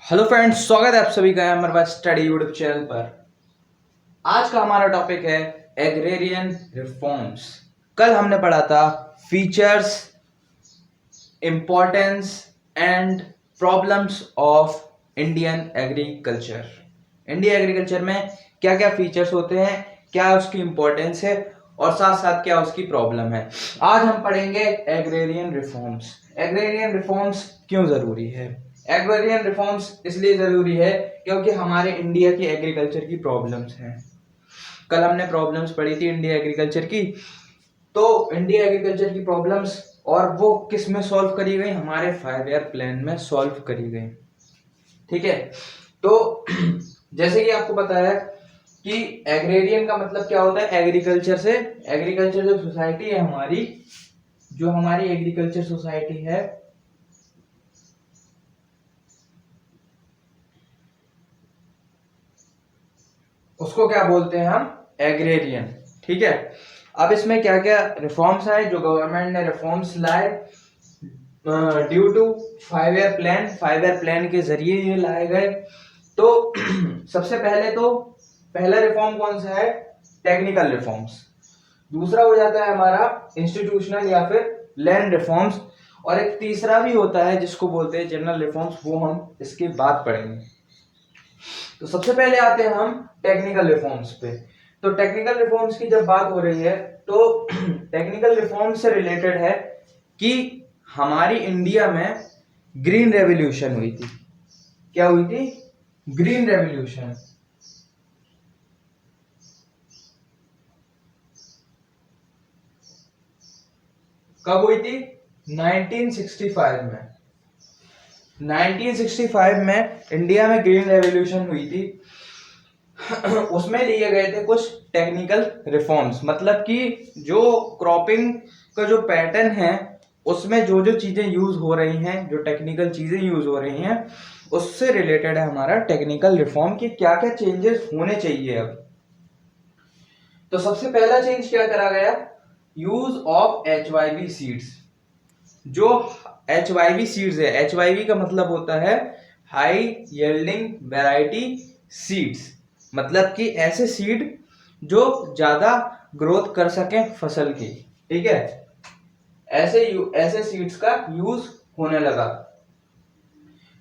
Hello friends, स्वागत है आप सभी का हमारे पास स्टडी यूट्यूब चैनल पर। आज का हमारा टॉपिक है एग्रेरियन रिफॉर्म्स। कल हमने पढ़ा था features, importance and problems of Indian agriculture. Indian agriculture में क्या क्या फीचर्स होते हैं, क्या उसकी इंपॉर्टेंस है और साथ साथ क्या उसकी प्रॉब्लम है। आज हम पढ़ेंगे एग्रेरियन रिफॉर्म्स। एग्रेरियन रिफॉर्म्स क्यों जरूरी है? एग्रेरियन रिफॉर्म्स इसलिए जरूरी है क्योंकि हमारे इंडिया की एग्रीकल्चर की प्रॉब्लम्स हैं। कल हमने प्रॉब्लम्स पढ़ी थी इंडिया एग्रीकल्चर की। तो इंडिया एग्रीकल्चर की प्रॉब्लम्स और वो किस में सॉल्व करी गई? हमारे 5 ईयर प्लान में सॉल्व करी गई। ठीक है, तो जैसे कि आपको पता है कि एग्रेरियन का मतलब क्या होता है? एग्रीकल्चर से, एग्रीकल्चर जो सोसाइटी है हमारी, जो हमारी एग्रीकल्चर सोसाइटी है, उसको क्या बोलते हैं? हम एग्रेरियन। ठीक है, अब इसमें क्या क्या रिफॉर्म्स आए जो गवर्नमेंट ने रिफॉर्म्स लाए due to 5 year plan. 5 year plan के जरिए ये लाए गए। तो सबसे पहले तो पहला रिफॉर्म कौन सा है? Technical reforms. दूसरा हो जाता है हमारा इंस्टीट्यूशनल या फिर लैंड रिफॉर्म्स, और एक तीसरा भी होता है जिसको बोलते हैं जनरल रिफॉर्म्स, वो हम इसके बाद पढ़ेंगे। तो सबसे पहले आते हैं हम टेक्निकल रिफॉर्म्स पे। तो टेक्निकल रिफॉर्म्स की जब बात हो रही है तो टेक्निकल रिफॉर्म्स से रिलेटेड है कि हमारी इंडिया में ग्रीन रेवोल्यूशन हुई थी। क्या हुई थी? Green revolution. कब हुई थी? 1965 में। 1965 में इंडिया में ग्रीन रेवोल्यूशन हुई थी। उसमें लिए गए थे कुछ टेक्निकल रिफॉर्म्स, मतलब कि जो क्रॉपिंग का जो पैटर्न है उसमें जो जो चीजें यूज हो रही हैं, जो टेक्निकल चीजें यूज हो रही हैं, उससे रिलेटेड है हमारा टेक्निकल रिफॉर्म कि क्या क्या चेंजेस होने चाहिए अब। तो सबसे पहला चेंज क्या करा गया? Use of HYV seeds. जो HYV सीड्स है, HYV का मतलब होता है हाई यील्डिंग वैरायटी सीड्स, मतलब कि ऐसे सीड जो ज्यादा ग्रोथ कर सके फसल की। ठीक है, ऐसे ऐसे सीड्स का यूज होने लगा।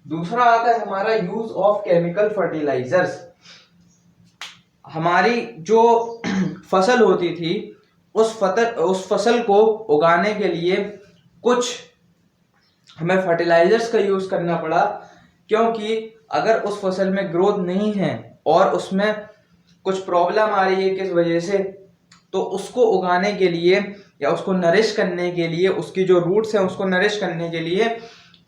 दूसरा आता है हमारा यूज ऑफ केमिकल फर्टिलाइजर्स। हमारी जो फसल होती थी उस फसल को उगाने के लिए कुछ हमें फर्टिलाइजर्स का यूज करना पड़ा, क्योंकि अगर उस फसल में ग्रोथ नहीं है और उसमें कुछ प्रॉब्लम आ रही है किस वजह से, तो उसको उगाने के लिए या उसको नरिश करने के लिए, उसकी जो रूट्स हैं उसको नरिश करने के लिए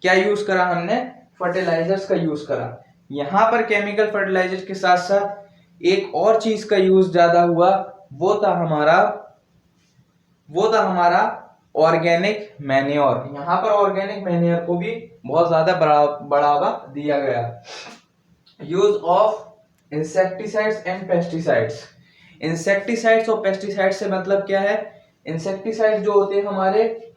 क्या यूज करा? हमने फर्टिलाइजर्स का यूज करा। यहां पर केमिकल फर्टिलाइजर के साथ साथ एक और चीज का यूज ज्यादा हुआ, वो था हमारा ऑर्गेनिक मैन्योर। यहां पर ऑर्गेनिक मैन्योर को भी बहुत ज्यादा बढ़ावा दिया गया। Use of insecticides and pesticides. Insecticides और पेस्टिसाइड्स से मतलब क्या है? इंसेक्टिसाइड जो होते हैं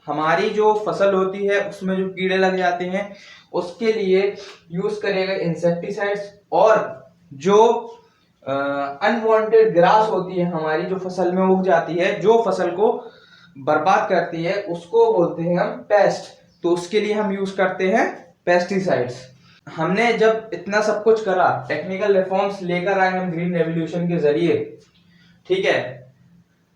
हमारी जो फसल होती है उसमें जो कीड़े लग जाते हैं उसके लिए यूज करे गए इंसेक्टिसाइड्स, और जो अनवांटेड ग्रास होती है हमारी, जो फसल में उग जाती है, जो फसल को बर्बाद करती है, उसको बोलते हैं हम पेस्ट। तो उसके लिए हम यूज करते हैं पेस्टिसाइड्स। हमने जब इतना सब कुछ करा, टेक्निकल रिफॉर्म्स लेकर आए हम ग्रीन रेवोल्यूशन के जरिए, ठीक है,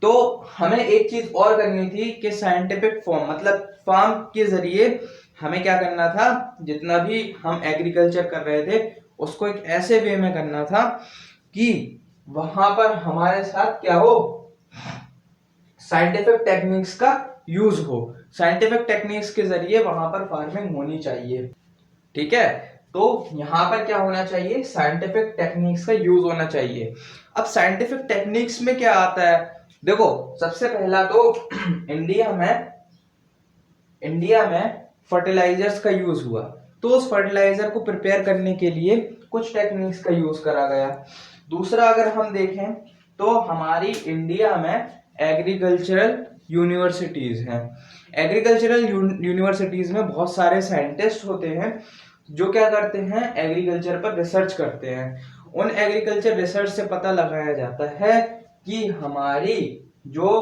तो हमें एक चीज और करनी थी कि साइंटिफिक फॉर्म, मतलब फार्म के जरिए हमें क्या करना था? जितना भी हम एग्रीकल्चर कर रहे थे उसको एक ऐसे वे में करना था कि वहां पर हमारे साथ क्या हो? साइंटिफिक टेक्निक्स का यूज हो। साइंटिफिक टेक्निक्स के जरिए वहां पर फार्मिंग होनी चाहिए। ठीक है, तो यहां पर क्या होना चाहिए? साइंटिफिक टेक्निक्स का यूज होना चाहिए। अब साइंटिफिक टेक्निक्स में क्या आता है? देखो, सबसे पहला तो इंडिया में फर्टिलाइजर्स का यूज हुआ। तो उस फर्टिलाइजर को प्रिपेयर करने के लिए कुछ टेक्निक्स का यूज करा गया। दूसरा अगर हम देखें तो हमारी इंडिया में एग्रीकल्चरल यूनिवर्सिटीज हैं। एग्रीकल्चरल यूनिवर्सिटीज में बहुत सारे साइंटिस्ट होते हैं। जो क्या करते हैं, एग्रीकल्चर पर रिसर्च करते हैं। उन एग्रीकल्चर रिसर्च से पता लगाया जाता है कि हमारी जो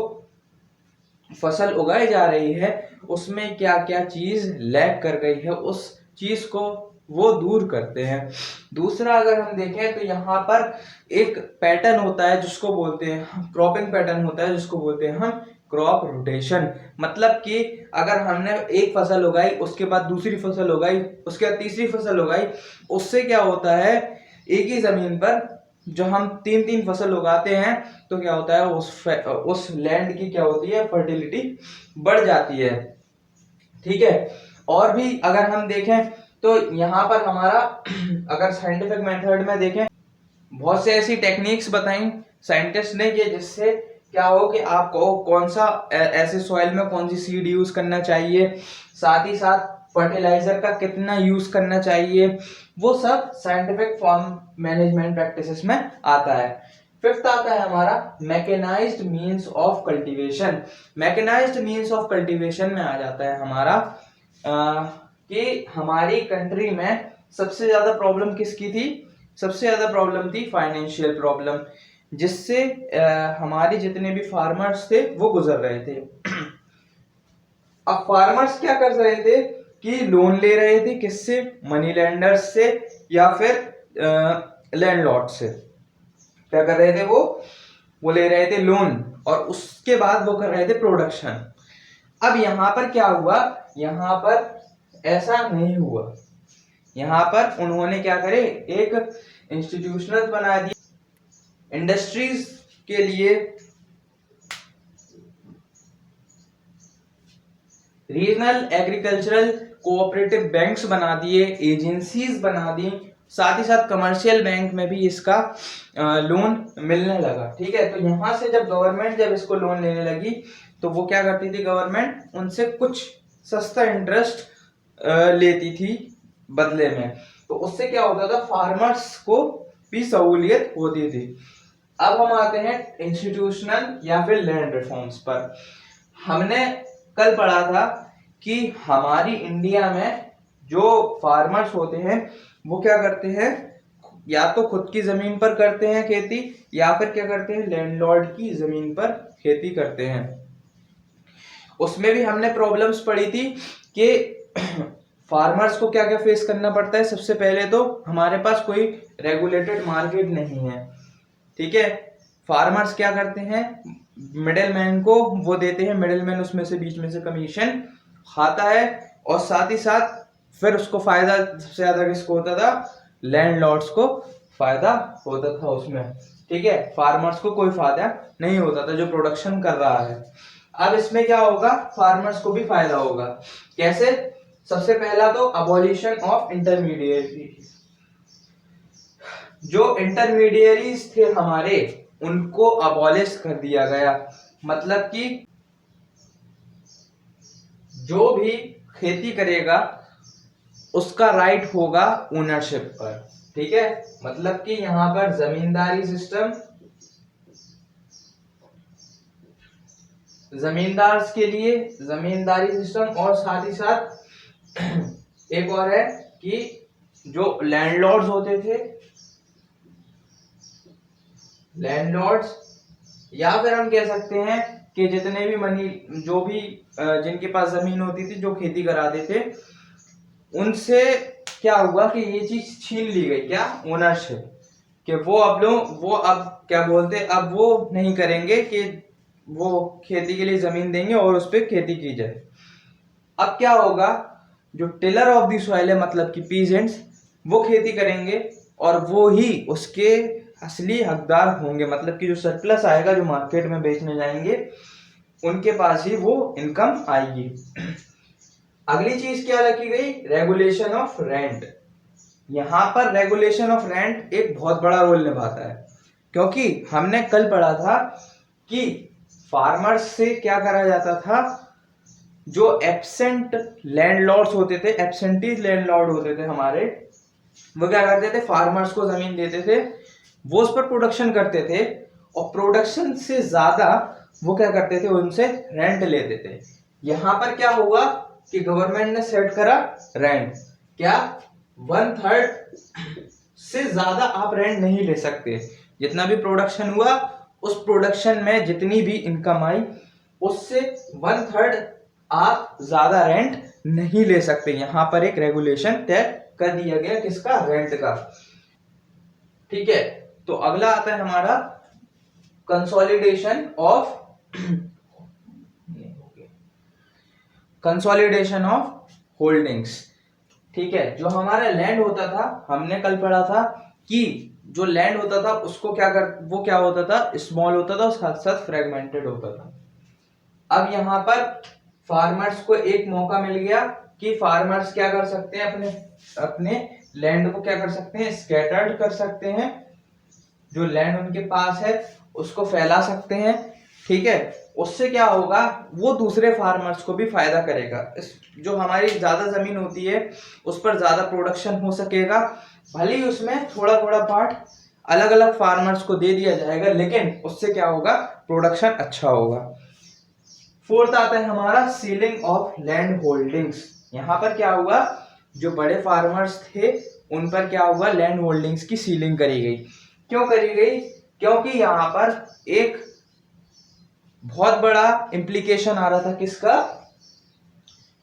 फसल उगाई जा रही है उसमें क्या क्या चीज लैग कर गई है, उस चीज को वो दूर करते हैं। दूसरा अगर हम देखें तो यहाँ पर एक पैटर्न होता है जिसको बोलते हैं क्रॉपिंग पैटर्न होता है, जिसको बोलते हैं हम क्रॉप रोटेशन। मतलब कि अगर हमने एक फसल उगाई, उसके बाद दूसरी फसल उगाई, उसके बाद तीसरी फसल उगाई, उससे क्या होता है, एक ही जमीन पर जो हम तीन तीन फसल उगाते हैं तो क्या होता है, उस लैंड की क्या होती है, फर्टिलिटी बढ़ जाती है। ठीक है। और भी अगर हम देखें तो यहाँ पर हमारा अगर साइंटिफिक मेथड में देखें, बहुत से ऐसी टेक्निक्स बताई साइंटिस्ट ने कि जिससे क्या हो कि आपको कौन सा ऐसे सॉइल में कौन सी सीड यूज करना चाहिए, साथ ही साथ फर्टिलाइजर का कितना यूज करना चाहिए, वो सब साइंटिफिक फार्म मैनेजमेंट प्रैक्टिसेस में आता है। फिफ्थ आता है हमारा mechanised means of cultivation. Mechanised means of cultivation में आ जाता है हमारा कि हमारी कंट्री में सबसे ज्यादा प्रॉब्लम किसकी थी, सबसे ज्यादा प्रॉब्लम थी फाइनेंशियल प्रॉब्लम, जिससे हमारे जितने भी फार्मर्स थे वो गुजर रहे थे। अब फार्मर्स क्या कर रहे थे कि लोन ले रहे थे, किससे, मनी लेंडर्स से या फिर लैंडलॉर्ड से। क्या कर रहे थे वो ले रहे थे लोन, और उसके बाद वो कर रहे थे प्रोडक्शन। अब यहां पर क्या हुआ, यहां पर ऐसा नहीं हुआ। यहां पर उन्होंने क्या करे, एक इंस्टीट्यूशनल बना दिया इंडस्ट्रीज के लिए, रीजनल एग्रीकल्चरल कोऑपरेटिव बैंक्स बना दिए, एजेंसीज बना दी, साथ ही साथ कमर्शियल बैंक में भी इसका लोन मिलने लगा। ठीक है। तो यहां से जब गवर्नमेंट जब इसको लोन लेने लगी तो वो क्या करती थी, गवर्नमेंट उनसे कुछ सस्ता इंटरेस्ट लेती थी बदले में। तो उससे क्या होता था, फार्मर्स को भी सहूलियत होती थी। अब हम आते हैं इंस्टीट्यूशनल या फिर लैंड रिफॉर्म्स पर। हमने कल पढ़ा था कि हमारी इंडिया में जो फार्मर्स होते हैं वो क्या करते हैं, या तो खुद की जमीन पर करते हैं खेती, या फिर क्या करते हैं, लैंडलॉर्ड की जमीन पर खेती करते हैं। उसमें भी हमने प्रॉब्लम्स पढ़ी थी कि फार्मर्स को क्या क्या फेस करना पड़ता है। सबसे पहले तो हमारे पास कोई रेगुलेटेड मार्केट नहीं है। ठीक है। फार्मर्स क्या करते हैं, मिडिल मैन को वो देते हैं, मिडिल मैन उसमें से बीच में से कमीशन खाता है, और साथ ही साथ फिर उसको फायदा सबसे ज्यादा किसको होता था, लैंडलॉर्ड्स को फायदा होता था उसमें। ठीक है। फार्मर्स को कोई फायदा नहीं होता था जो प्रोडक्शन कर रहा है। अब इसमें क्या होगा, फार्मर्स को भी फायदा होगा। कैसे, सबसे पहला तो अबॉलिशन ऑफ इंटरमीडिएट। जो इंटरमीडियरीज थे हमारे उनको अबॉलिश कर दिया गया। मतलब कि जो भी खेती करेगा उसका राइट होगा ओनरशिप पर। ठीक है। मतलब कि यहां पर जमींदारी सिस्टम, जमींदार के लिए जमींदारी सिस्टम, और साथ ही साथ एक और है कि जो लैंडलॉर्ड्स होते थे, लैंडलॉर्ड्स, या फिर हम कह सकते हैं कि जितने भी मनी, जो भी जिनके पास जमीन होती थी, जो खेती कराते थे, उनसे क्या हुआ कि ये चीज छीन ली गई, क्या, ओनरशिप, कि वो अब क्या बोलते, अब वो नहीं करेंगे कि वो खेती के लिए जमीन देंगे और उस पर खेती की जाए। अब क्या होगा, जो टिलर ऑफ द सॉइल है, मतलब कि पीजेंट्स, वो खेती करेंगे और वो ही उसके असली हकदार होंगे। मतलब कि जो सरप्लस आएगा, जो मार्केट में बेचने जाएंगे, उनके पास ही वो इनकम आएगी। अगली चीज क्या रखी गई, रेगुलेशन ऑफ रेंट। यहां पर रेगुलेशन ऑफ रेंट एक बहुत बड़ा रोल निभाता है, क्योंकि हमने कल पढ़ा था कि फार्मर्स से क्या करा जाता था, जो एब्सेंट लैंडलॉर्ड्स होते थे, एब्सेंटीज लैंडलॉर्ड होते थे हमारे, वो क्या करते थे, फार्मर्स को जमीन देते थे, वो उस पर प्रोडक्शन करते थे, और प्रोडक्शन से ज्यादा वो क्या करते थे, उनसे रेंट लेते थे। यहां पर क्या हुआ कि गवर्नमेंट ने सेट करा रेंट, क्या, 1/3 से ज्यादा आप रेंट नहीं ले सकते। जितना भी प्रोडक्शन हुआ उस प्रोडक्शन में जितनी भी इनकम आई उससे 1/3 आप ज्यादा रेंट नहीं ले सकते। यहां पर एक रेगुलेशन तय कर दिया गया किसका, रेंट का। ठीक है, तो अगला आता है हमारा कंसोलिडेशन ऑफ होल्डिंग्स। ठीक है, जो हमारा लैंड होता था, हमने कल पढ़ा था कि जो लैंड होता था उसको वो क्या होता था, स्मॉल होता था, साथ साथ फ्रेगमेंटेड होता था। अब यहाँ पर फार्मर्स को एक मौका मिल गया कि फार्मर्स क्या कर सकते हैं, अपने अपने लैंड को क्या कर सकते हैं, स्कैटर्ड कर सकते हैं। जो लैंड उनके पास है उसको फैला सकते हैं। ठीक है, उससे क्या होगा, वो दूसरे फार्मर्स को भी फायदा करेगा। जो हमारी ज्यादा जमीन होती है उस पर ज्यादा प्रोडक्शन हो सकेगा, भले ही उसमें थोड़ा थोड़ा पार्ट अलग अलग फार्मर्स को दे दिया जाएगा, लेकिन उससे क्या होगा, प्रोडक्शन अच्छा होगा। फोर्थ आता है हमारा सीलिंग ऑफ लैंड होल्डिंग्स। यहाँ पर क्या हुआ, जो बड़े फार्मर्स थे उन पर क्या हुआ, लैंड होल्डिंग्स की सीलिंग करी गई। क्यों करी गई, क्योंकि यहाँ पर एक बहुत बड़ा इम्प्लीकेशन आ रहा था किसका,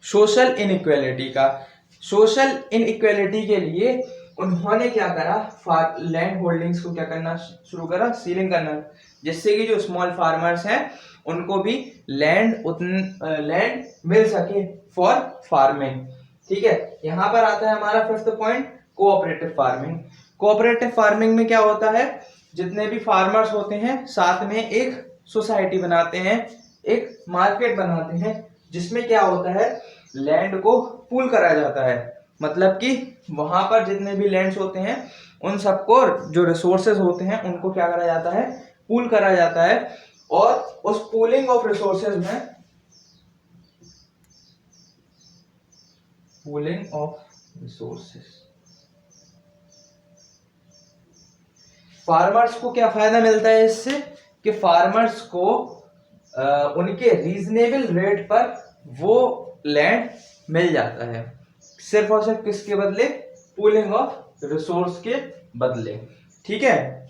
सोशल इनइक्वालिटी का। सोशल इनइक्वालिटी के लिए उन्होंने क्या करा, लैंड होल्डिंग्स को क्या करना शुरू करा, सीलिंग करना, जिससे कि जो स्मॉल फार्मर्स हैं उनको भी लैंड मिल सके फॉर फार्मिंग। ठीक है, यहाँ पर आता है हमारा fifth point, cooperative farming. Cooperative farming में क्या होता है, जितने भी फार्मर्स होते हैं साथ में एक सोसाइटी बनाते हैं, एक मार्केट बनाते हैं, जिसमें क्या होता है, लैंड को पूल करा जाता है। मतलब कि वहां पर जितने भी लैंड्स होते हैं उन सबको, जो रिसोर्सेज होते हैं उनको क्या करा जाता है, पूल करा जाता है। और उस पूलिंग ऑफ रिसोर्सेज में फार्मर्स को क्या फायदा मिलता है इससे, कि फार्मर्स को उनके रीजनेबल रेट पर वो लैंड मिल जाता है, सिर्फ और सिर्फ किसके बदले, पूलिंग ऑफ रिसोर्स के बदले। ठीक है,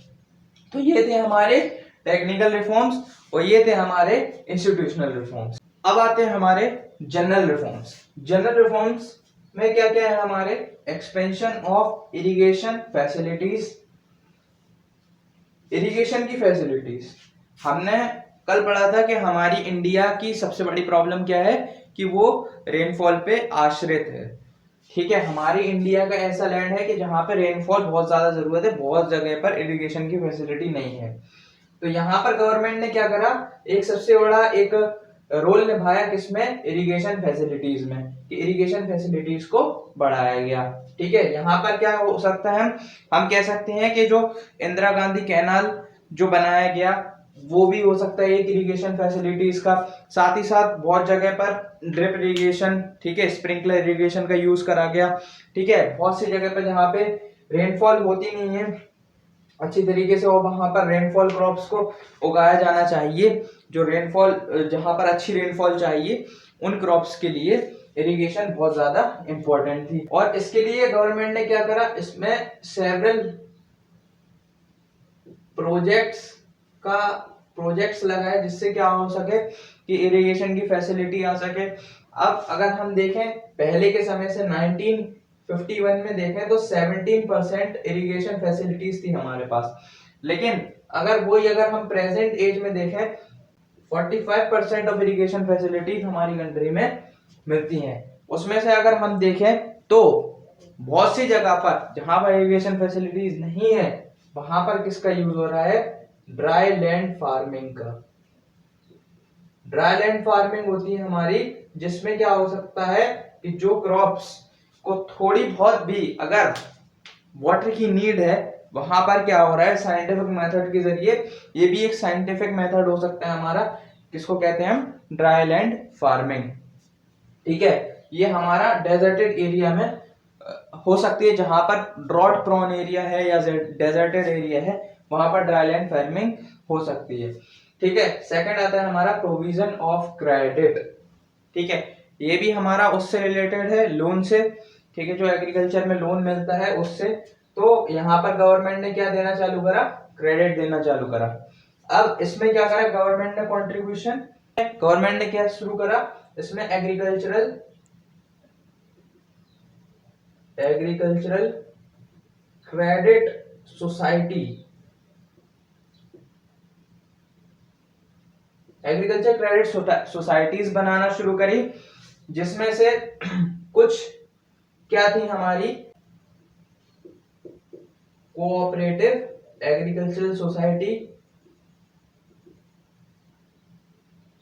तो ये थे हमारे टेक्निकल रिफॉर्म्स और ये थे हमारे इंस्टीट्यूशनल रिफॉर्म्स। अब आते हैं हमारे जनरल रिफॉर्म्स। जनरल रिफॉर्म्स में क्या क्या है हमारे, expansion of irrigation facilities. Irrigation की फैसिलिटीज हमने कल पढ़ा था कि हमारी इंडिया की सबसे बड़ी प्रॉब्लम क्या है, कि वो रेनफॉल पे आश्रित है। ठीक है, हमारी इंडिया का ऐसा लैंड है कि जहां पे रेनफॉल बहुत ज्यादा जरूरत है, बहुत जगह पर इरिगेशन की फैसिलिटी नहीं है। तो यहाँ पर गवर्नमेंट ने क्या करा, एक सबसे बड़ा एक रोल निभाया किसमें, इरिगेशन फैसिलिटीज में, कि इरिगेशन फैसिलिटीज को बढ़ाया गया। ठीक है, यहाँ पर क्या हो सकता है, हम कह सकते हैं कि जो इंदिरा गांधी कैनाल जो बनाया गया वो भी हो सकता है एक इरिगेशन फैसिलिटीज का। साथ ही साथ बहुत जगह पर ड्रिप इरिगेशन, ठीक है, स्प्रिंकलर इरिगेशन का यूज करा गया। ठीक है, बहुत सी जगह पर जहाँ पे रेनफॉल होती नहीं है अच्छी तरीके से, और वहां पर रेनफॉल क्रॉप्स को उगाया जाना चाहिए। जो रेनफॉल, जहां पर अच्छी रेनफॉल चाहिए उन क्रॉप्स के लिए इरिगेशन बहुत ज्यादा इंपॉर्टेंट थी। और इसके लिए गवर्नमेंट ने क्या करा, इसमें सेवरल प्रोजेक्ट्स लगाए, जिससे क्या हो सके कि इरिगेशन की फैसिलिटी आ सके। अब अगर हम देखें पहले के समय से 1951 में देखें तो 17% इरिगेशन फैसिलिटीज थी हमारे पास, लेकिन अगर हम प्रेजेंट एज में देखें 45% ऑफ इरिगेशन फैसिलिटीज हमारी कंट्री में मिलती हैं। उसमें से अगर हम देखें तो बहुत सी जगह पर जहां पर इरिगेशन फैसिलिटीज नहीं है वहां पर किसका यूज हो रहा है, ड्राई लैंड फार्मिंग का। ड्राई लैंड फार्मिंग होती है हमारी, जिसमें क्या हो सकता है कि जो क्रॉप्स को थोड़ी बहुत भी अगर वाटर की नीड है वहां पर क्या हो रहा है, साइंटिफिक मेथड के जरिए, ये भी एक साइंटिफिक मेथड हो सकता है हमारा, किसको कहते हैं हम, ड्राई लैंड फार्मिंग। ठीक है, ये हमारा डेजर्टेड एरिया में हो सकती है, जहां पर ड्रॉट प्रोन एरिया है या डेजर्टेड एरिया है वहां पर ड्राई लैंड फार्मिंग हो सकती है। ठीक है, सेकंड आता है हमारा प्रोविजन ऑफ क्रेडिट। ठीक है, ये भी हमारा उससे रिलेटेड है, लोन से, ठीक है, जो एग्रीकल्चर में लोन मिलता है उससे। तो यहाँ पर गवर्नमेंट ने क्या देना चालू करा, क्रेडिट देना चालू करा। अब इसमें क्या करा गवर्नमेंट ने कंट्रीब्यूशन, गवर्नमेंट ने क्या शुरू करा इसमें agricultural credit society, agriculture credit societies बनाना शुरू करी, जिसमें से कुछ क्या थी हमारी कोऑपरेटिव एग्रीकल्चरल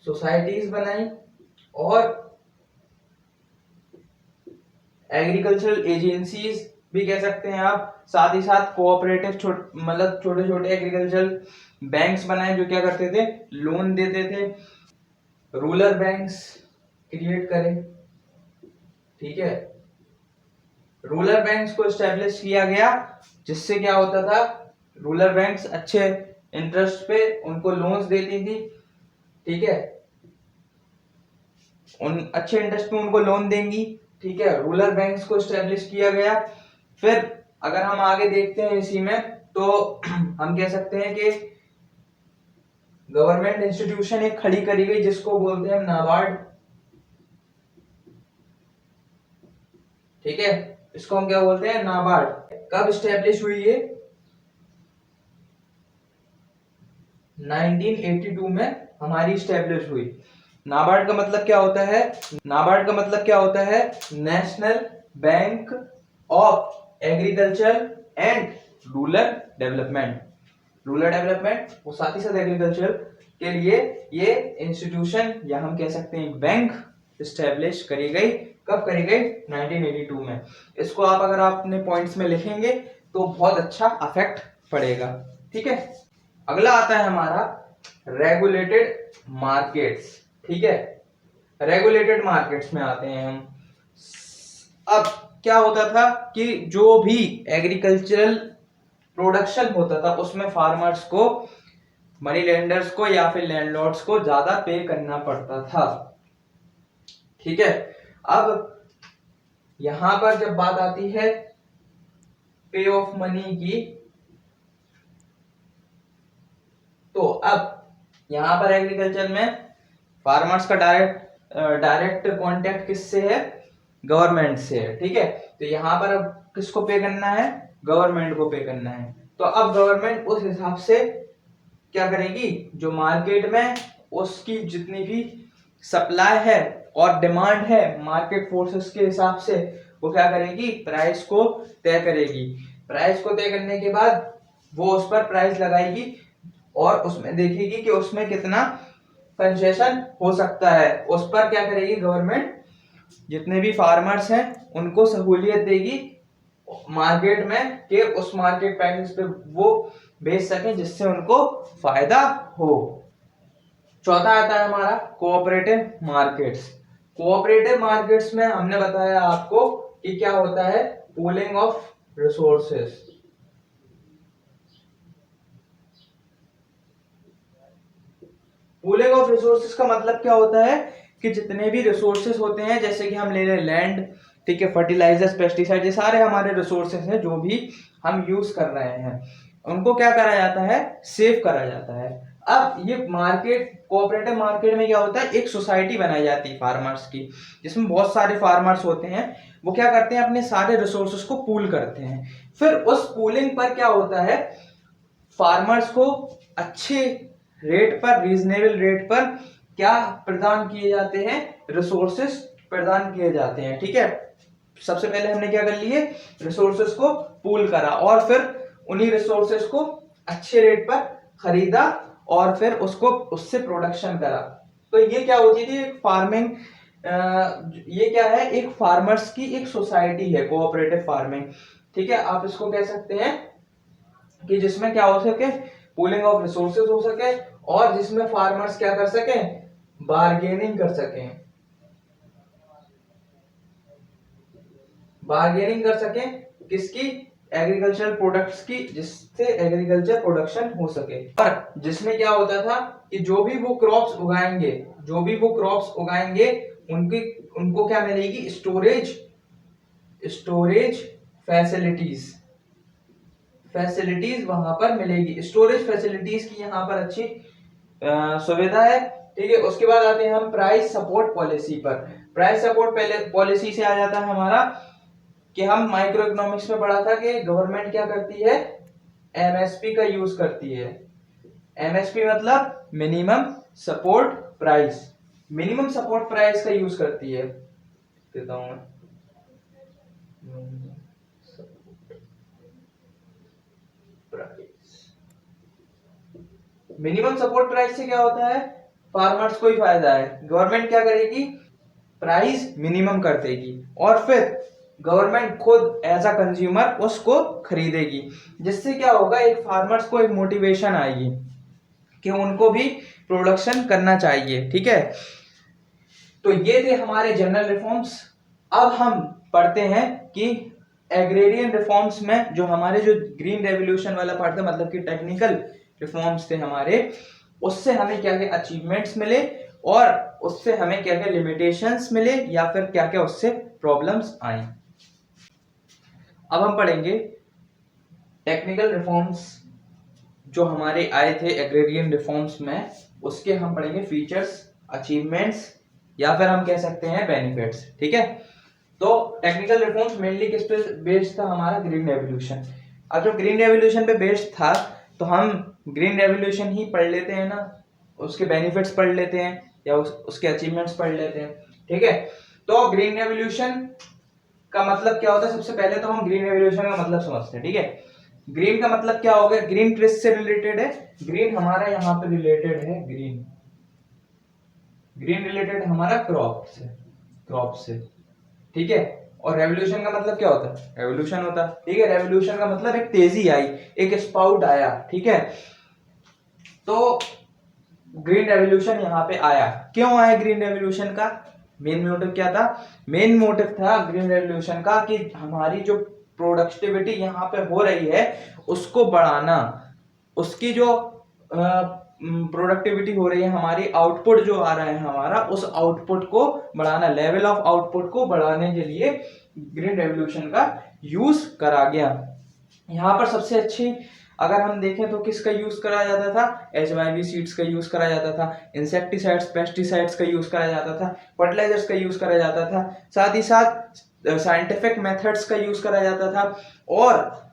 सोसाइटीज बनाई, और एग्रीकल्चरल एजेंसीज भी कह सकते हैं आप, साथ ही साथ कोऑपरेटिव मतलब छोटे छोटे एग्रीकल्चरल बैंक्स बनाए जो क्या करते थे, लोन देते थे। रूरल बैंक्स क्रिएट करे, ठीक है, रूरल बैंक्स को स्टैब्लिश किया गया, जिससे क्या होता था रूरल बैंक्स अच्छे इंटरेस्ट पे उनको लोन्स देती थी, ठीक है, उन अच्छे इंटरेस्ट पे उनको लोन देंगी, ठीक है, रूरल बैंक्स को स्टैब्लिश किया गया। फिर अगर हम आगे देखते हैं इसी में, तो हम कह सकते हैं कि गवर्नमेंट इंस्टीट्यूशन एक खड़ी करी गई जिसको बोलते हैं नाबार्ड, ठीक है, इसको हम क्या बोलते हैं, नाबार्ड। कब स्टैब्लिश हुई ये, 1982 में हमारी स्टैब्लिश हुई। नाबार्ड का मतलब क्या होता है, नाबार्ड का मतलब क्या होता है, national bank of agriculture and rural development, rural development और साथ ही साथ एग्रीकल्चर के लिए ये इंस्टीट्यूशन या हम कह सकते हैं बैंक स्टैब्लिश करी गई। कब करी गई, 1982 में। इसको आप अगर आपने पॉइंट्स में लिखेंगे तो बहुत अच्छा अफेक्ट पड़ेगा, ठीक है। अगला आता है हमारा रेगुलेटेड मार्केट्स, ठीक है, रेगुलेटेड मार्केट्स में आते हैं हम। अब क्या होता था कि जो भी एग्रीकल्चरल प्रोडक्शन होता था उसमें फार्मर्स को, मनी लेंडर्स को या फिर लैंडलॉर्ड्स को ज्यादा पे करना पड़ता था, ठीक है। अब यहां पर जब बात आती है पे ऑफ मनी की, तो अब यहां पर एग्रीकल्चर में फार्मर्स का डायरेक्ट कांटेक्ट किससे है, गवर्नमेंट से है, ठीक है। तो यहां पर अब किसको पे करना है, गवर्नमेंट को पे करना है। तो अब गवर्नमेंट उस हिसाब से क्या करेगी, जो मार्केट में उसकी जितनी भी सप्लाई है और डिमांड है मार्केट फोर्सेस के हिसाब से, वो क्या करेगी, प्राइस को तय करेगी। प्राइस को तय करने के बाद वो उस पर प्राइस लगाएगी और उसमें देखेगी कि उसमें कितना कंसेशन हो सकता है। उस पर क्या करेगी गवर्नमेंट, जितने भी फार्मर्स हैं उनको सहूलियत देगी मार्केट में कि उस मार्केट प्राइस पे वो बेच सकें जिससे उनको फायदा हो। चौथा आता है हमारा कोऑपरेटिव मार्केट्स। कोऑपरेटिव मार्केट्स में हमने बताया आपको कि क्या होता है, pooling of resources. Pooling of resources का मतलब क्या होता है कि जितने भी रिसोर्सेस होते हैं, जैसे कि हम ले लें लैंड, ठीक है, फर्टिलाइजर्स, पेस्टिसाइड, ये सारे हमारे रिसोर्सेस हैं जो भी हम यूज कर रहे हैं, उनको क्या करा जाता है, सेव करा जाता है। अब ये मार्केट, कोऑपरेटिव मार्केट में क्या होता है, एक सोसाइटी बनाई जाती है फार्मर्स की, जिसमें बहुत सारे फार्मर्स होते हैं। वो क्या करते हैं, अपने सारे रिसोर्सेस को पूल करते हैं। फिर उस पूलिंग पर क्या होता है, फार्मर्स को अच्छे रेट पर, रीजनेबल रेट पर क्या प्रदान किए जाते हैं, रिसोर्सेस प्रदान किए जाते हैं, ठीक है। सबसे पहले हमने क्या कर लिए, रिसोर्सेस को पूल करा और फिर उन्हीं रिसोर्सेस को अच्छे रेट पर खरीदा और फिर उसको उससे प्रोडक्शन करा। तो ये क्या होती थी, एक फार्मिंग, ये क्या है, एक फार्मर्स की एक सोसाइटी है, कोऑपरेटिव फार्मिंग, ठीक है। आप इसको कह सकते हैं कि जिसमें क्या हो सके, पूलिंग ऑफ रिसोर्सेज हो सके और जिसमें फार्मर्स क्या कर सके, बार्गेनिंग कर सके, बार्गेनिंग कर सके किसकी, एग्रीकल्चरल प्रोडक्ट्स की, जिससे एग्रीकल्चर प्रोडक्शन हो सके। और जिसमें क्या होता था कि जो भी वो क्रॉप्स उगाएंगे, जो भी वो क्रॉप्स उगाएंगे उनकी, उनको क्या मिलेगी, स्टोरेज स्टोरेज फैसिलिटीज वहां पर मिलेगी, स्टोरेज फैसिलिटीज की यहाँ पर अच्छी सुविधा है। ठीक है, उसके बाद आते हैं हम प्राइस सपोर्ट पॉलिसी पर। प्राइस सपोर्ट पॉलिसी से आ जाता है हमारा कि हम माइक्रो इकोनॉमिक्स में पढ़ा था कि गवर्नमेंट क्या करती है, एमएसपी का यूज करती है। एमएसपी मतलब minimum support price, minimum support price का यूज करती है। देता हूं मैं मिनिमम सपोर्ट प्राइस से क्या होता है, फार्मर्स को ही फायदा है। गवर्नमेंट क्या करेगी, प्राइस मिनिमम कर देगी और फिर गवर्नमेंट खुद एज अ कंज्यूमर उसको खरीदेगी, जिससे क्या होगा, एक फार्मर्स को एक मोटिवेशन आएगी कि उनको भी प्रोडक्शन करना चाहिए। ठीक है, तो ये थे हमारे जनरल रिफॉर्म्स। अब हम पढ़ते हैं कि एग्रेरियन रिफॉर्म्स में जो हमारे जो ग्रीन रेवोल्यूशन वाला पार्ट था, मतलब कि टेक्निकल रिफॉर्म्स थे हमारे, उससे हमें क्या क्या अचीवमेंट्स मिले और उससे हमें क्या क्या लिमिटेशंस मिले या फिर क्या क्या उससे प्रॉब्लम्स आई। अब हम पढ़ेंगे टेक्निकल रिफॉर्म्स जो हमारे आए थे एग्रेरियन रिफॉर्म्स में, उसके हम पढ़ेंगे फीचर्स, अचीवमेंट्स या फिर हम कह सकते हैं बेनिफिट्स। ठीक है, तो टेक्निकल रिफॉर्म्स मेनली किस पे बेस्ड था, हमारा ग्रीन रेवोल्यूशन। अब जो ग्रीन रेवोल्यूशन पे बेस्ड था तो हम ग्रीन रेवोल्यूशन ही पढ़ लेते हैं ना, उसके बेनिफिट्स पढ़ लेते हैं या उसके अचीवमेंट्स पढ़ लेते हैं। ठीक है, तो ग्रीन रेवोल्यूशन का मतलब क्या होता है, सबसे पहले तो हम ग्रीन रेवोल्यूशन का मतलब समझते हैं। ठीक है, ग्रीन का मतलब क्या हो गया, ग्रीन किस से रिलेटेड है, ग्रीन हमारा यहाँ पे रिलेटेड है, ग्रीन रिलेटेड हमारा क्रॉप से। ठीक है, और रेवोल्यूशन का मतलब क्या होता है, रेवोल्यूशन होता है। ठीक है, रेवोल्यूशन का मतलब एक तेजी आई, एक स्पाउट आया। ठीक है, तो ग्रीन रेवोल्यूशन यहाँ पे आया, क्यों आया ग्रीन रेवोल्यूशन का, मेन मोटिव क्या था, मेन मोटिव था ग्रीन रेवोल्यूशन का कि हमारी जो प्रोडक्टिविटी यहाँ पे हो रही है उसको बढ़ाना, उसकी जो प्रोडक्टिविटी हो रही है, हमारी आउटपुट जो आ रहा है हमारा, उस आउटपुट को बढ़ाना, लेवल ऑफ आउटपुट को बढ़ाने के लिए ग्रीन रेवोल्यूशन का यूज करा गया। यहाँ पर सबसे अच्छी अगर हम देखें तो किसका यूज करा जाता था, HYV सीड्स का यूज करा जाता था, इंसेक्टिसाइड्स पेस्टिसाइड्स का यूज करा जाता था, फर्टिलाइजर्स का यूज करा जाता था, साथ ही साथ साइंटिफिक मेथड्स का यूज करा जाता था। और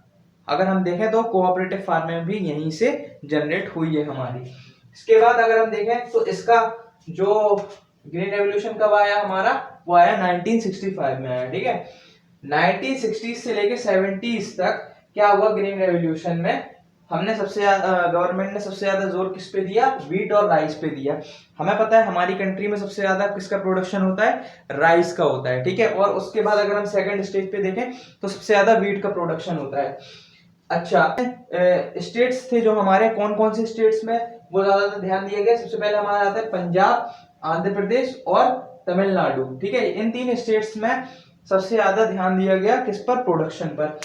अगर हम देखें तो कोऑपरेटिव फार्मिंग भी यहीं से जनरेट हुई है हमारी। इसके बाद अगर हम देखें तो इसका जो ग्रीन रेवोल्यूशन कब आया हमारा, वो आया 1965 में आया। ठीक है, 1960 से लेके 70s तक क्या हुआ ग्रीन रेवोल्यूशन में, हमने सबसे गवर्नमेंट ने सबसे ज्यादा जोर किस पे दिया, व्हीट और राइस पे दिया। हमें पता है हमारी कंट्री में सबसे ज्यादा किसका प्रोडक्शन होता है, राइस का होता है। ठीक है, और उसके बाद अगर हम सेकंड स्टेज पे देखें तो सबसे ज्यादा व्हीट का प्रोडक्शन होता है। अच्छा, स्टेट्स थे जो हमारे, कौन कौन से स्टेट्स में वो ज्यादा ध्यान दिया गया, सबसे पहले हमारा आता है पंजाब, आंध्र प्रदेश और तमिलनाडु। ठीक है, इन 3 स्टेट्स में सबसे ज्यादा ध्यान दिया गया किस पर, प्रोडक्शन पर।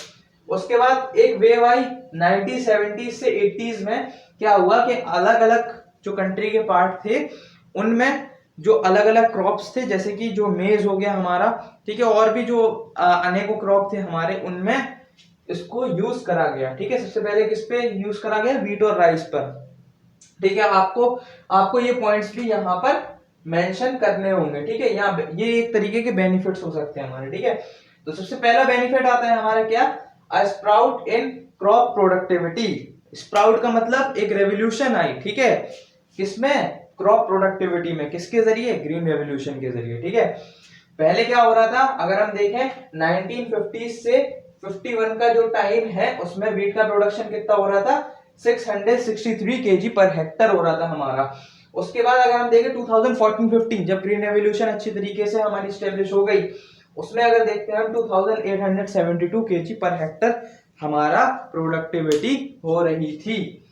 उसके बाद एक वेव आई 1970 से 80s में, क्या हुआ कि अलग अलग जो कंट्री के पार्ट थे उनमें जो अलग अलग क्रॉप्स थे, जैसे कि जो मेज हो गया हमारा, ठीक है, और भी जो अनेकों क्रॉप थे हमारे, उनमें इसको यूज करा गया। ठीक है, सबसे पहले किस पे यूज करा गया, व्हीट और राइस पर। ठीक है, आपको ये पॉइंट्स भी यहाँ पर मेंशन करने होंगे। ठीक है, यहाँ ये एक तरीके के बेनिफिट्स हो सकते हैं हमारे। ठीक है, तो सबसे पहला बेनिफिट आता है हमारा क्या, a sprout in crop productivity. Sprout का मतलब एक रेवोल्यूशन आई। ठीक है, किसमें, क्रॉप प्रोडक्टिविटी में, किसके जरिए, ग्रीन रेवोल्यूशन के जरिए। ठीक है, पहले क्या हो रहा था, अगर हम देखें 1950 से 51 का जो टाइम है उसमें व्हीट का प्रोडक्शन कितना हो रहा था, 663 केजी पर हेक्टर हो रहा था हमारा। उसके बाद अगर हम देखें 2014-15 जब ग्रीन रेवोल्यूशन अच्छी तरीके से हमारी स्टेब्लिश हो गई, उसमें अगर देखते हैं हम 2872 केजी पर हेक्टर हमारा प्रोडक्टिविटी हो रही थी।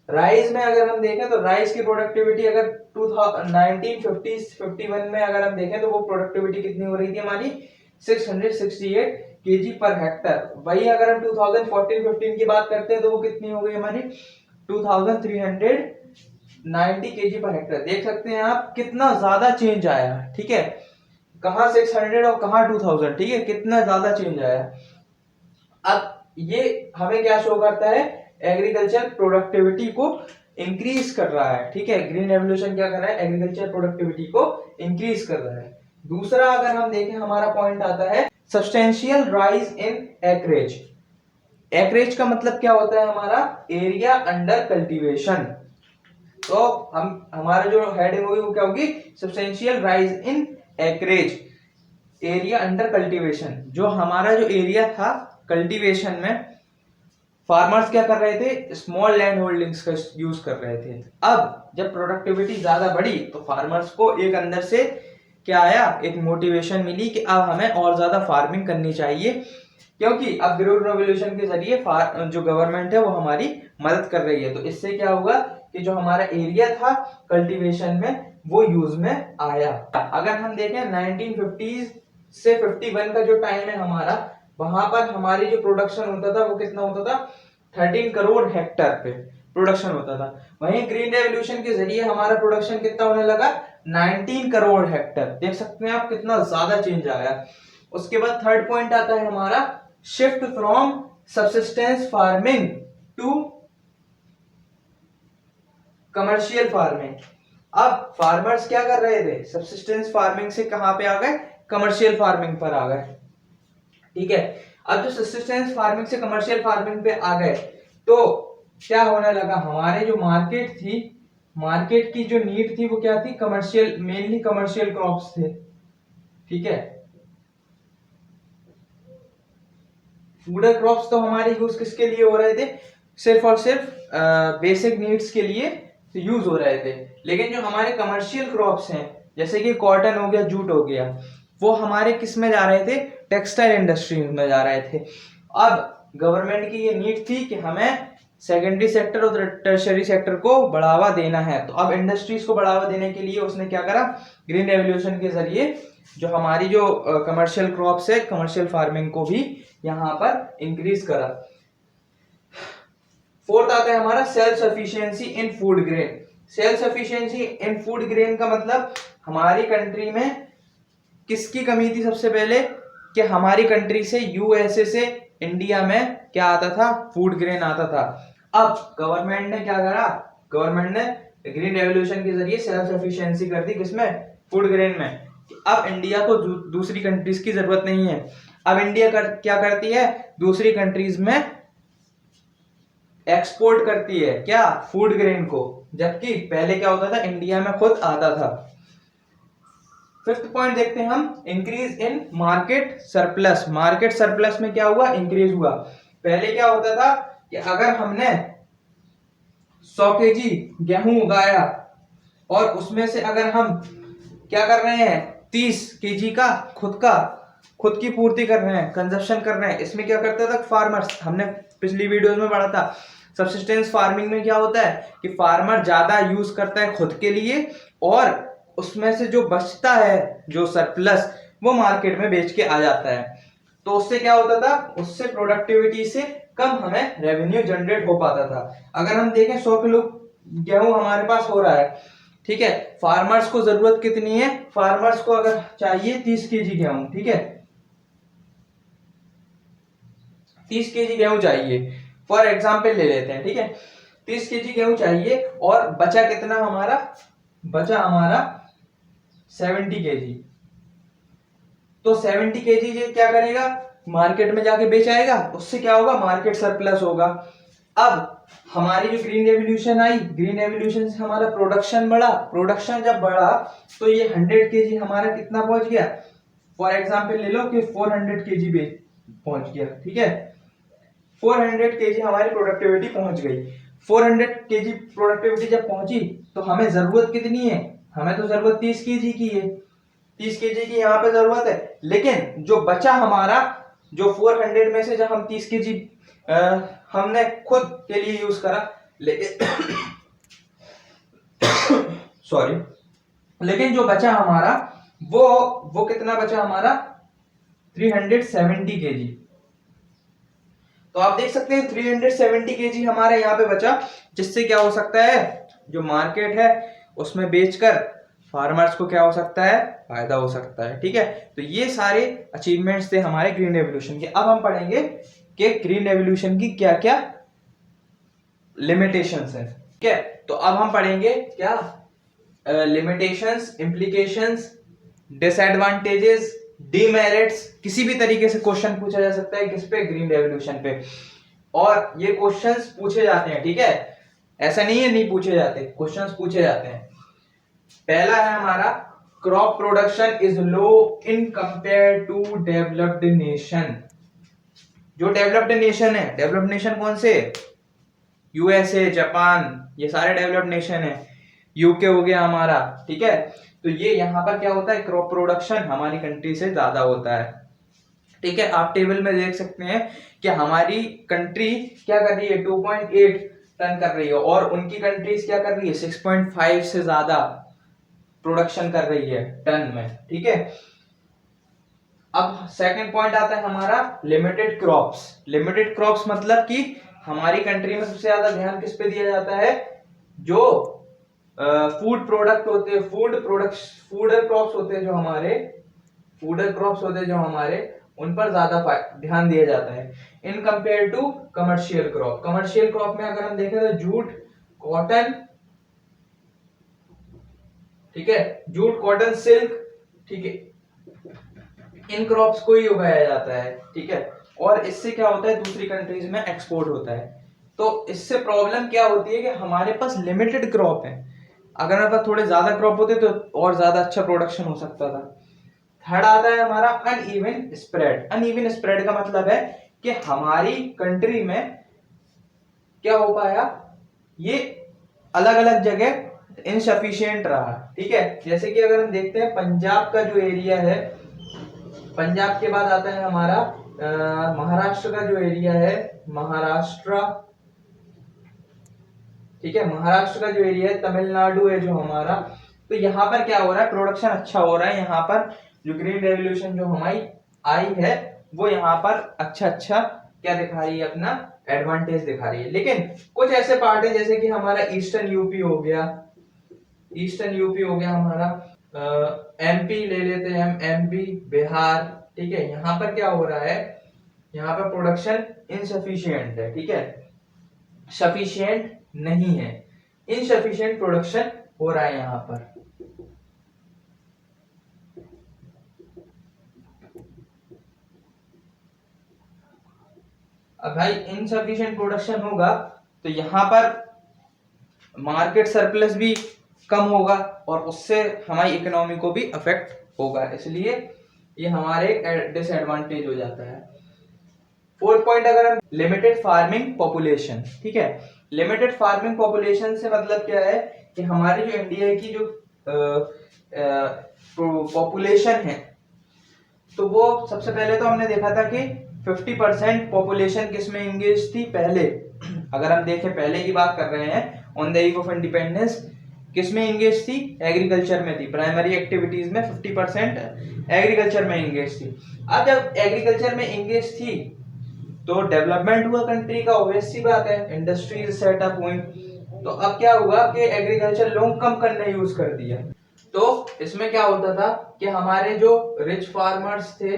राइस में अगर हम देखें तो राइस की प्रोडक्टिविटी अगर 1951 में अगर हम देखें तो वो प्रोडक्टिविटी कितनी हो रही थी हमारी, 668 केजी पर हेक्टर। वही अगर हम 2014-15 की बात करते हैं तो वो कितनी हो गई हमारी, 2390 केजी पर हेक्टर। देख सकते हैं आप कितना ज्यादा चेंज आया। ठीक है, कहाँ 600 और कहाँ 2000, ठीक है, कितना ज्यादा चेंज आया। अब ये हमें क्या शो करता है, एग्रीकल्चर प्रोडक्टिविटी को इंक्रीज कर रहा है, ठीक है, ग्रीन रेवोल्यूशन क्या कर रहा है, एग्रीकल्चर प्रोडक्टिविटी को इंक्रीज कर रहा है। दूसरा अगर हम देखें हमारा पॉइंट आता है substantial rise in acreage. Acreage का मतलब क्या होता है हमारा, एरिया अंडर कल्टीवेशन। तो हम हमारा जो हेडिंग होगी वो क्या होगी, substantial rise in acreage, area under cultivation. जो हमारा जो एरिया था कल्टीवेशन में, फार्मर्स क्या कर रहे थे, स्मॉल लैंड होल्डिंग्स का यूज कर रहे थे। अब जब प्रोडक्टिविटी ज्यादा बढ़ी तो फार्मर्स को एक अंदर से क्या आया, एक मोटिवेशन मिली कि अब हमें और ज्यादा फार्मिंग करनी चाहिए, क्योंकि अब ग्रीन रेवोल्यूशन के जरिए जो गवर्नमेंट है वो हमारी मदद कर रही है। तो इससे क्या होगा कि जो हमारा एरिया था कल्टीवेशन में वो यूज में आया। अगर हम देखें 1950 से 51 का जो टाइम है हमारा, वहां पर हमारी जो प्रोडक्शन होता था वो कितना होता था, 13 करोड़ हेक्टर पे प्रोडक्शन होता था। वहीं ग्रीन रेवोल्यूशन के जरिए हमारा प्रोडक्शन कितना होने लगा, 19 करोड़ हेक्टर। देख सकते हैं आप कितना ज्यादा चेंज आया। उसके बाद थर्ड पॉइंट आता है हमारा shift from subsistence farming to commercial farming. अब फार्मर्स क्या कर रहे थे, सब्सिस्टेंस फार्मिंग से कहां पे आ गए, कमर्शियल फार्मिंग पर आ गए, ठीक है। अब जो सब्सिस्टेंस फार्मिंग से कमर्शियल फार्मिंग पे आ गए तो क्या होने लगा, हमारे जो मार्केट थी, मार्केट की जो नीड थी वो क्या थी, कमर्शियल, मेनली कमर्शियल क्रॉप्स थे, ठीक है। फूड क्रॉप्स तो हमारे यूज किसके लिए हो रहे थे, सिर्फ और सिर्फ बेसिक नीड्स के लिए यूज हो रहे थे। लेकिन जो हमारे कमर्शियल क्रॉप्स हैं जैसे कि कॉटन हो गया, जूट हो गया, वो हमारे किस में जा रहे थे, टेक्सटाइल इंडस्ट्री में जा रहे थे। अब गवर्नमेंट की ये नीड थी कि हमें सेकेंडरी सेक्टर और टर्शियरी सेक्टर को बढ़ावा देना है। तो अब इंडस्ट्रीज को बढ़ावा देने के लिए उसने क्या करा, ग्रीन रेवोल्यूशन के जरिए जो हमारी जो कमर्शियल क्रॉप्स है, कमर्शियल फार्मिंग को भी यहाँ पर इंक्रीज करा। फोर्थ आता है हमारा सेल्फ सफिशिएंसी इन फूड ग्रेन। सेल्फ सफिशिएंसी इन फूड ग्रेन का मतलब हमारी कंट्री में किसकी कमी थी, सबसे पहले कि हमारी कंट्री से, यूएसए से इंडिया में क्या आता था, फूड ग्रेन आता था। अब गवर्नमेंट ने क्या करा, गवर्नमेंट ने ग्रीन रेवोल्यूशन के जरिए सेल्फ सफिशिएंसी कर दी, किसमें, फूड ग्रेन में। अब इंडिया को दूसरी कंट्रीज की जरूरत नहीं है। अब इंडिया क्या करती है, दूसरी कंट्रीज में एक्सपोर्ट करती है, क्या, फूड ग्रेन को, जबकि पहले क्या होता था, इंडिया में खुद आता था। फिफ्थ पॉइंट देखते हैं हम, increase in market surplus. Market surplus में क्या हुआ, इंक्रीज हुआ। पहले क्या होता था कि अगर हमने 100 केजी गेहूं उगाया और उसमें से अगर हम क्या कर रहे हैं, 30 केजी का खुद की पूर्ति कर रहे हैं, कंजप्शन कर रहे हैं, इसमें क्या करता था फार्मर्स, हमने पिछली वीडियोस में पढ़ा था। सब्सिस्टेंस फार्मिंग में क्या होता है कि फार्मर ज्यादा यूज करता है खुद के लिए और उसमें से जो बचता है, जो सरप्लस, वो मार्केट में बेच के आ जाता है। तो उससे क्या होता था, उससे प्रोडक्टिविटी से कम हमें रेवेन्यू जनरेट हो पाता था। अगर हम देखें 100 किलो गेहूं हमारे पास हो रहा है, ठीक है, फार्मर्स को जरूरत कितनी है, फार्मर्स को अगर चाहिए 30 केजी गेहूं, ठीक है, 30 केजी गेहूं चाहिए, फॉर एग्जाम्पल ले लेते हैं, ठीक है, 30 केजी गेहूं चाहिए और बचा कितना हमारा, बचा हमारा 70 केजी। तो 70 केजी ये क्या करेगा, मार्केट में जाके बेच आएगा, उससे क्या होगा, मार्केट सरप्लस होगा। अब हमारी जो ग्रीन रेवोल्यूशन आई, ग्रीन रेवोल्यूशन से हमारा प्रोडक्शन बढ़ा, प्रोडक्शन जब बढ़ा तो ये 100 केजी हमारा कितना पहुंच गया, फॉर एग्जाम्पल ले लो कि 400 केजी पहुंच गया, ठीक है, 400 केजी हमारी प्रोडक्टिविटी पहुंच गई। 400 केजी प्रोडक्टिविटी जब पहुंची तो हमें जरूरत कितनी है, हमें तो जरूरत 30 केजी की है, 30 केजी की यहाँ पे जरूरत है। लेकिन जो बचा हमारा, जो 400 में से जब हम 30 केजी हमने खुद के लिए यूज करा, लेकिन सॉरी, लेकिन जो बचा हमारा वो कितना बचा हमारा, 370 केजी। तो आप देख सकते हैं 370 केजी हमारे यहाँ पे बचा, जिससे क्या हो सकता है, जो मार्केट है उसमें बेचकर फार्मर्स को क्या हो सकता है, फायदा हो सकता है। ठीक है, तो ये सारे अचीवमेंट्स थे हमारे ग्रीन रेवोल्यूशन के। अब हम पढ़ेंगे कि ग्रीन रेवोल्यूशन की क्या क्या लिमिटेशंस है। ठीक है, तो अब हम पढ़ेंगे क्या लिमिटेशंस, इम्प्लीकेशंस, डिसएडवांटेजेस, डीमेरिट्स। किसी भी तरीके से क्वेश्चन पूछा जा सकता है किस पे, ग्रीन रेवोल्यूशन पे, और ये क्वेश्चंस पूछे जाते हैं। ठीक है, ऐसा नहीं है नहीं पूछे जाते, क्वेश्चंस पूछे जाते हैं। पहला है हमारा, crop production is low in compare to developed nation. जो डेवलप्ड नेशन है, डेवलप्ड नेशन कौन से, यूएसए, जापान, ये सारे डेवलप्ड नेशन है, यूके हो गया हमारा। ठीक है, तो ये यहाँ पर क्या होता है, क्रॉप प्रोडक्शन हमारी कंट्री से ज्यादा होता है। ठीक है, आप टेबल में देख सकते हैं कि हमारी कंट्री क्या कर रही है, 2.8 टन कर रही है, और उनकी कंट्रीज क्या कर रही है, 6.5 से ज्यादा प्रोडक्शन कर रही है टन में। ठीक है, अब सेकंड पॉइंट आता है हमारा लिमिटेड क्रॉप्स। लिमिटेड क्रॉप्स मतलब कि हमारी कंट्री में सबसे ज्यादा ध्यान किस पे दिया जाता है, जो फूड प्रोडक्ट होते हैं, फूडर क्रॉप्स होते हैं जो हमारे, फूडर क्रॉप्स होते हैं जो हमारे, उन पर ज्यादा ध्यान दिया जाता है in compare to commercial crop. Commercial crop में अगर हम देखें तो जूट, कॉटन, ठीक है, जूट, कॉटन, सिल्क, ठीक है, इन क्रॉप्स को ही उगाया जाता है। ठीक है, और इससे क्या होता है, दूसरी कंट्रीज में एक्सपोर्ट होता है। तो इससे प्रॉब्लम क्या होती है कि हमारे पास लिमिटेड क्रॉप है, अगर हमारे पास थोड़े ज्यादा क्रॉप होते तो और ज्यादा अच्छा प्रोडक्शन हो सकता था। थर्ड आता है हमारा अनइवन स्प्रेड। अनइवन स्प्रेड का मतलब है कि हमारी कंट्री में क्या हो पाया, ये अलग अलग जगह इनसफिशियंट रहा। ठीक है, जैसे कि अगर हम देखते हैं पंजाब का जो एरिया है, पंजाब के बाद आता है हमारा महाराष्ट्र का जो एरिया है, महाराष्ट्र, ठीक है, महाराष्ट्र का जो एरिया है, तमिलनाडु है जो हमारा, तो यहाँ पर क्या हो रहा है, प्रोडक्शन अच्छा हो रहा है। यहाँ पर जो ग्रीन रेवोल्यूशन जो हमारी आई है वो यहाँ पर अच्छा अच्छा क्या दिखा रही है, अपना एडवांटेज दिखा रही है। लेकिन कुछ ऐसे पार्ट है जैसे कि हमारा ईस्टर्न यूपी हो गया, ईस्टर्न यूपी हो गया हमारा, एमपी ले लेते हैं हम, एमपी, बिहार, ठीक है, यहाँ पर क्या हो रहा है, यहाँ पर प्रोडक्शन इनसफिशियंट है। ठीक है, सफिशियंट नहीं है, इनसफिशियंट प्रोडक्शन हो रहा है यहाँ पर। अब भाई इनसफिशियंट प्रोडक्शन होगा तो यहाँ पर मार्केट सरप्लस भी कम होगा और उससे हमारी इकोनॉमी को भी अफेक्ट होगा, इसलिए ये हमारे डिसएडवांटेज हो जाता है। फोर्थ पॉइंट अगर हम लिमिटेड फार्मिंग पॉपुलेशन, ठीक है, लिमिटेड फार्मिंग पॉपुलेशन से मतलब क्या है कि हमारी जो इंडिया की जो पॉपुलेशन है, तो वो सबसे पहले तो हमने देखा था कि 50% पॉपुलेशन किस में इंगेज थी पहले, अगर हम देखें पहले की बात कर रहे हैं, on the eve of independence किस में इंगेज थी, एग्रीकल्चर में थी, प्राइमरी एक्टिविटीज में 50% एग्रीकल्चर में इंगेज थी। अब जब एग्रीकल्चर में इंगेज थी तो डेवलपमेंट हुआ कंट्री का, ऑब्वियस सी बात है, इंडस्ट्रीज सेटअप हुई, तो अब क्या हुआ कि एग्रीकल्चर लोग कम करने यूज कर दिया। तो इसमें क्या होता था कि हमारे जो रिच फार्मर्स थे,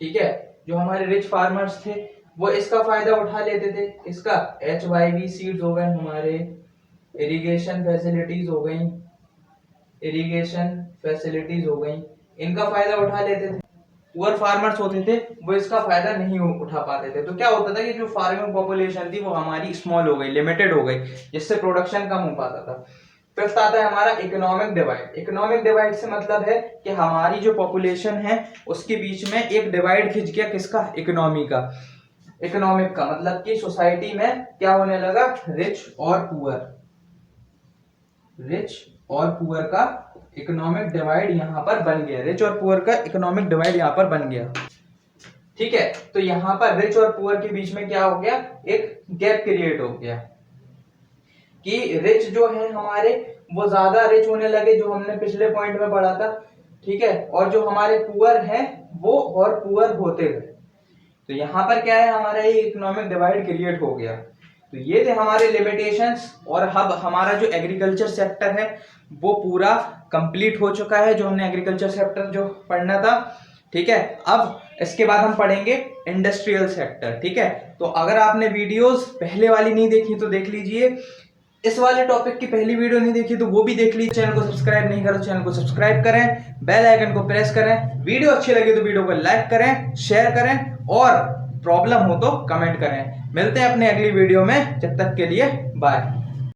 ठीक है, जो हमारे रिच फार्मर्स थे वो इसका फायदा उठा लेते थे, इसका HYV सीड्स हो गए हमारे, इरिगेशन फैसिलिटीज हो गई, इरिगेशन फैसिलिटीज हो गई, इनका फायदा उठा लेते थे। पुअर फार्मर्स होते थे वो इसका फायदा नहीं उठा पाते थे, तो क्या होता था कि जो फार्मिंग पॉपुलेशन थी वो हमारी स्मॉल हो गई, लिमिटेड हो गई, जिससे प्रोडक्शन कम हो पाता था। फिफ्थ आता है हमारा इकोनॉमिक डिवाइड। इकोनॉमिक डिवाइड से मतलब है कि हमारी जो पॉपुलेशन है उसके बीच में एक डिवाइड खिंच गया, किसका, इकोनॉमी का। इकोनॉमिक का मतलब कि सोसाइटी में क्या होने लगा, रिच और पुअर, रिच और पुअर का इकोनॉमिक डिवाइड यहाँ पर बन गया, रिच और पुअर का इकोनॉमिक डिवाइड यहाँ पर बन गया। ठीक है, तो यहाँ पर रिच और पुअर के बीच में क्या हो गया, एक गैप क्रिएट हो गया कि रिच जो है हमारे वो ज्यादा रिच होने लगे, जो हमने पिछले पॉइंट में पढ़ा था, ठीक है, और जो हमारे पुअर हैं वो और पुअर होते गए। तो यहाँ पर क्या है, हमारा ये इकोनॉमिक डिवाइड क्रिएट हो गया। तो ये थे हमारे लिमिटेशंस, और अब हमारा जो एग्रीकल्चर सेक्टर है वो पूरा कंप्लीट हो चुका है, जो हमने एग्रीकल्चर सेक्टर जो पढ़ना था। ठीक है, अब इसके बाद हम पढ़ेंगे इंडस्ट्रियल सेक्टर। ठीक है, तो अगर आपने वीडियोस पहले वाली नहीं देखी तो देख लीजिए, इस वाले टॉपिक की पहली वीडियो नहीं देखी तो वो भी देख लीजिए। चैनल को सब्सक्राइब नहीं करा तो चैनल को सब्सक्राइब करें, बेल आइकन को प्रेस करें। वीडियो अच्छी लगी तो वीडियो को लाइक करें, शेयर करें, और प्रॉब्लम हो तो कमेंट करें। मिलते हैं अपने अगली वीडियो में, जब तक के लिए बाय।